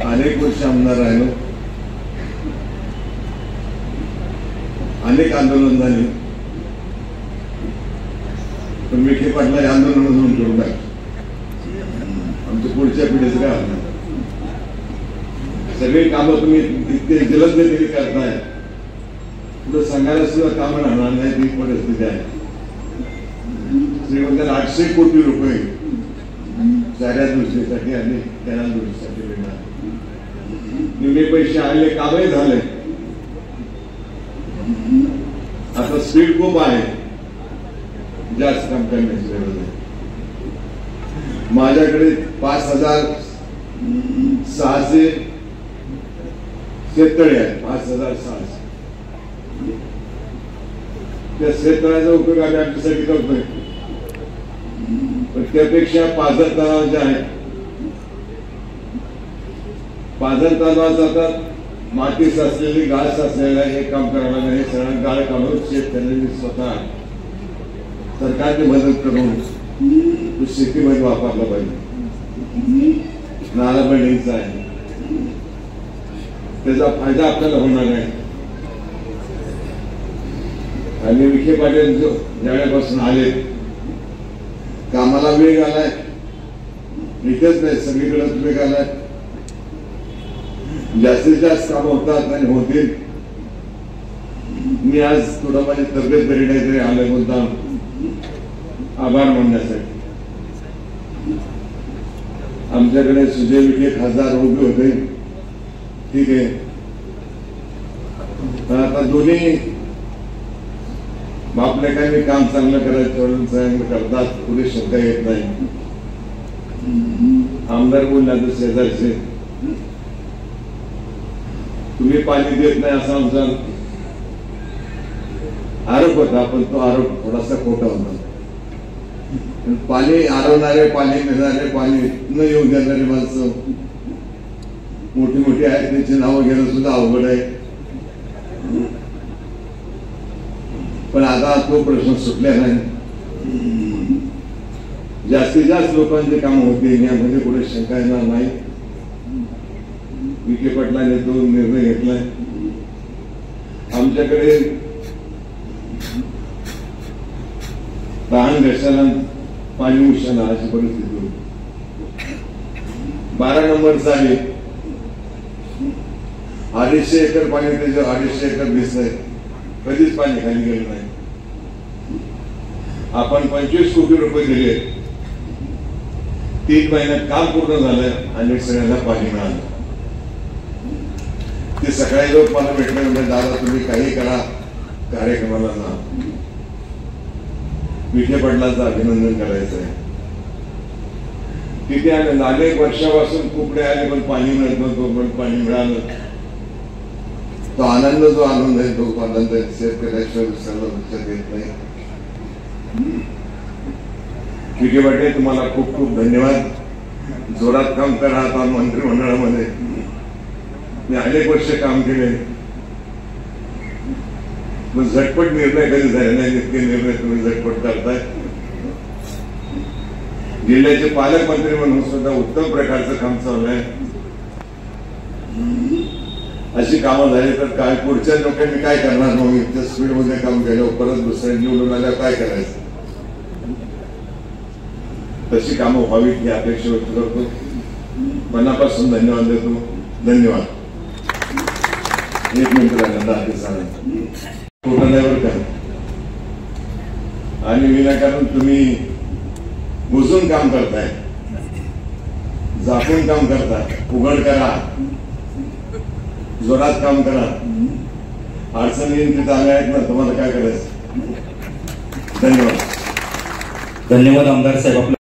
अनेक वर्ष आमदार राहिलो, अनेक आंदोलन झाली, पण विखे पाटला आंदोलन म्हणून करू नका. आमच्या पुढच्या पिढीचं काय होणार? सगळी कामं तुम्ही इतके जलद गतीने करताय, पुढे सांगायला सुद्धा कामं राहणार नाही ती परिस्थिती आहे. श्रीमंत 800 कोटी रुपये चाऱ्या दृष्टीसाठी आणि त्यांना दृष्टीसाठी मिळणार. निम्मे पैसे आले, कामही झाले. आता स्पीड खूप आहे, जास्त काम करण्याची गरज आहे. माझ्याकडे 5,600 शेततळे आहेत. 5,600 त्या शेततळ्याचा उपयोग आम्ही आमच्यासाठी करतोय, पण त्यापेक्षा पाझर तलाव जे आहे, पाझर तलावात जातात माती साचलेली, गाळ साचलेला, हे काम करायला नाही. सगळं गाळ काढून शेतकऱ्यांनी स्वतः सरकारने मदत करून तो शेतीमध्ये वापरला पाहिजे. नाला बिल्डिंगचा आहे, त्याचा फायदा आपल्याला होणार आहे. आणि विखे पाटील ज्यावेळेपासून आले, कामाला वेग आलाय. इथेच नाही, सगळीकडे वेग आलाय. जास्तीत जास्त काम होतात आणि होतील. मी आज थोडं माझी तब्येत बरी नाही तरी आलोय मुद्दाम आभार मानण्यासाठी. आमच्याकडे सुजय विखे खासदार उभे होते, ठीक आहे, पण आता दोन्ही बापलेकांनी काम चांगलं करायचं चांगलं करतात, पुढे शब्द येत नाही. आमदार बोलला तर शेजारचे तुम्ही पाणी देत नाही असा आमचा आरोप होता, पण तो आरोप थोडासा खोटा होता. पाणी आरवणारे, पाणी मिळणारे, पाणी न येऊ देणारे माणसं मोठी मोठी आहेत, त्यांची नावं घेणं सुद्धा अवघड आहे. पण आता तो प्रश्न सुटला नाही. जास्तीत जास्त लोकांचे काम होतील यामध्ये कुठे शंका येणार नाही. विखे पाटलांनी तो निर्णय घेतलाय. आमच्याकडे तहान घशाला पाणी उशाला अशी परिस्थिती होती. 12 नंबरचा आहे, 250 एकर पाणी, त्याच्या 250 एकर दिसतंय, कधीच पाणी खाली गेलं नाही. आपण 25 कोटी रुपये दिले, 3 महिन्यात काम पूर्ण झालं आणि सगळ्यांना पाणी मिळालं. ते सकाळी लोक मला भेटले, म्हणजे दादा तुम्ही काही करा, कार्यक्रमाला जा. विखे पाटलांचं अभिनंदन करायचं आहे. तिथे अनेक वर्षापासून कुकडे आले, पण पाणी मिळत नव्हतं, पण पाणी मिळालं. तो आनंद जो आनंद आहे, तो आनंद शेतकऱ्याशिवाय दुसऱ्याला लक्षात येत नाही. विखे पाटील तुम्हाला खूप खूप धन्यवाद. जोरात काम करा. आता मंत्रिमंडळामध्ये मी अनेक वर्ष काम केले, पण झटपट निर्णय कधी झाले नाही. इतके निर्णय तुम्ही झटपट करताय. जिल्ह्याचे पालकमंत्री म्हणून सुद्धा उत्तम प्रकारचं काम चालू आहे. अशी कामं झाली तर काय पुढच्या लोकांनी काय करणार? मग इतक्या स्पीडमध्ये काम केलं, परत दुसऱ्या निवडून आल्यावर काय करायचं? तशी कामं व्हावीत ही अपेक्षा व्यक्त करतो. मनापासून धन्यवाद देतो. धन्यवाद. 1 मिनिट राहिला का? आणि विनाकारण तुम्ही बुजून काम करताय, झाकून काम करताय. उघड करा, जोरात काम करा. अडचणी तिथे आल्या आहेत ना, तुम्हाला काय करायचं? धन्यवाद. धन्यवाद आमदार साहेब.